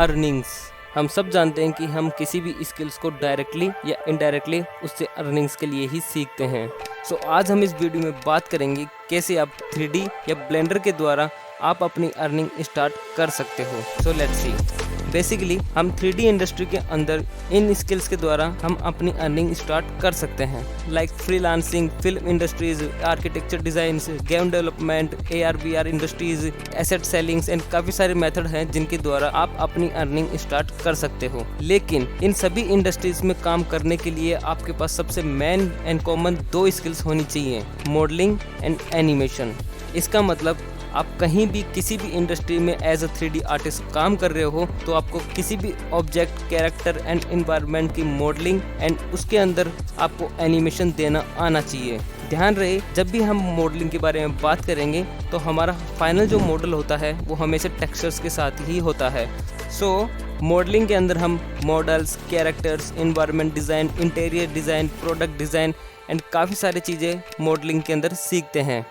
Earnings. हम सब जानते हैं कि हम किसी भी स्किल्स को डायरेक्टली या इनडायरेक्टली उससे अर्निंग्स के लिए ही सीखते हैं। सो आज हम इस वीडियो में बात करेंगे कैसे आप 3D या ब्लेंडर के द्वारा आप अपनी अर्निंग स्टार्ट कर सकते हो। So let's see. बेसिकली हम 3D इंडस्ट्री के अंदर इन स्किल्स के द्वारा हम अपनी अर्निंग स्टार्ट कर सकते हैं, like freelancing, film industries, architecture design, game development, AR/VR industries, asset ceilings and काफ़ी सारे मेथड हैं जिनके द्वारा आप अपनी अर्निंग स्टार्ट कर सकते हो। लेकिन इन सभी इंडस्ट्रीज में काम करने के लिए आपके पास सबसे मेन एंड कॉमन 2 स्किल्स होनी चाहिए, मॉडलिंग एंड एनिमेशन। इसका मतलब आप कहीं भी किसी भी इंडस्ट्री में एज अ 3D आर्टिस्ट काम कर रहे हो तो आपको किसी भी ऑब्जेक्ट, कैरेक्टर एंड एनवायरनमेंट की मॉडलिंग एंड उसके अंदर आपको एनिमेशन देना आना चाहिए। ध्यान रहे, जब भी हम मॉडलिंग के बारे में बात करेंगे तो हमारा फाइनल जो मॉडल होता है वो हमेशा टेक्सचर्स के साथ ही होता है। सो मॉडलिंग के अंदर हम models, characters, environment design, interior design, product design and काफ़ी सारी चीज़ें मॉडलिंग के अंदर सीखते हैं।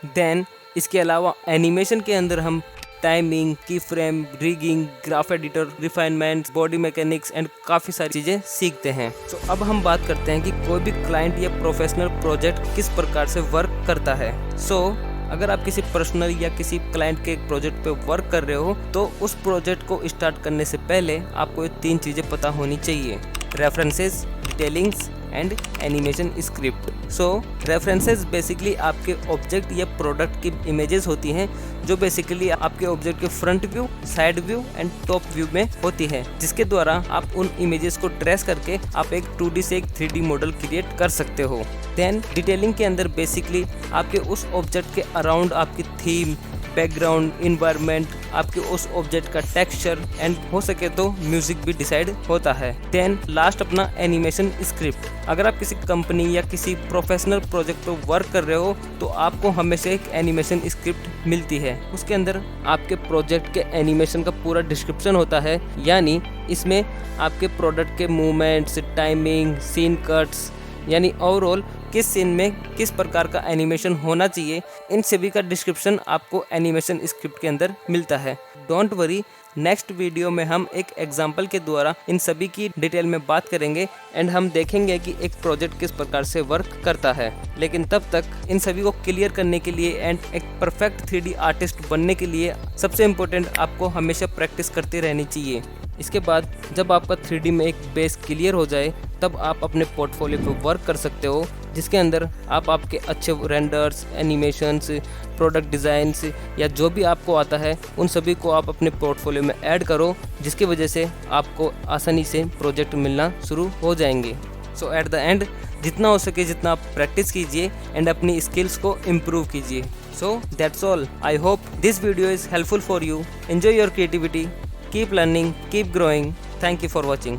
देन इसके अलावा एनिमेशन के अंदर हम टाइमिंग, की frame, rigging, graph editor, refinement, body mechanics and काफ़ी सारी चीज़ें सीखते हैं। सो अब हम बात करते हैं कि कोई भी क्लाइंट या प्रोफेशनल प्रोजेक्ट किस प्रकार से वर्क करता है। सो अगर आप किसी पर्सनल या किसी क्लाइंट के प्रोजेक्ट पे वर्क कर रहे हो तो उस प्रोजेक्ट को स्टार्ट करने से पहले आपको ये 3 चीज़ें पता होनी चाहिए, references, detailings and animation script. So references basically आपके ऑब्जेक्ट या प्रोडक्ट की इमेजेस होती हैं जो बेसिकली आपके ऑब्जेक्ट के front view, side view and top view में होती है, जिसके द्वारा आप उन इमेजेस को ट्रेस करके आप एक 2D से एक 3D मॉडल क्रिएट कर सकते हो। देन डिटेलिंग के अंदर बेसिकली आपके उस ऑब्जेक्ट के अराउंड आपकी थीम, बैकग्राउंड, इन्वायरमेंट, आपके उस ऑब्जेक्ट का टेक्सचर एंड हो सके तो म्यूजिक भी डिसाइड होता है। देन लास्ट अपना एनिमेशन स्क्रिप्ट। अगर आप किसी कंपनी या किसी प्रोफेशनल प्रोजेक्ट पर वर्क कर रहे हो तो आपको हमेशा एक एनिमेशन स्क्रिप्ट मिलती है। उसके अंदर आपके प्रोजेक्ट के एनिमेशन का पूरा डिस्क्रिप्शन होता है, यानी इसमें आपके प्रोडक्ट के मूवमेंट्स, टाइमिंग, सीन कट्स, यानी ओवरऑल किस सीन में किस प्रकार का एनिमेशन होना चाहिए, इन सभी का डिस्क्रिप्शन आपको एनिमेशन स्क्रिप्ट के अंदर मिलता है। डोंट वरी, नेक्स्ट वीडियो में हम एक एग्जांपल के द्वारा इन सभी की डिटेल में बात करेंगे एंड हम देखेंगे कि एक प्रोजेक्ट किस प्रकार से वर्क करता है। लेकिन तब तक इन सभी को क्लियर करने के लिए एंड एक परफेक्ट 3D आर्टिस्ट बनने के लिए सबसे इम्पोर्टेंट आपको हमेशा प्रैक्टिस करती रहनी चाहिए। इसके बाद जब आपका 3D में एक बेस क्लियर हो जाए तब आप अपने पोर्टफोलियो पे वर्क कर सकते हो, जिसके अंदर आप आपके अच्छे रेंडर्स, एनिमेशंस, प्रोडक्ट डिज़ाइंस या जो भी आपको आता है उन सभी को आप अपने पोर्टफोलियो में ऐड करो, जिसकी वजह से आपको आसानी से प्रोजेक्ट मिलना शुरू हो जाएंगे। सो एट द एंड जितना हो सके जितना आप प्रैक्टिस कीजिए एंड अपनी स्किल्स को इम्प्रूव कीजिए। So that's all. I hope this video is helpful for you. Enjoy your creativity, keep learning, keep growing. Thank you for watching.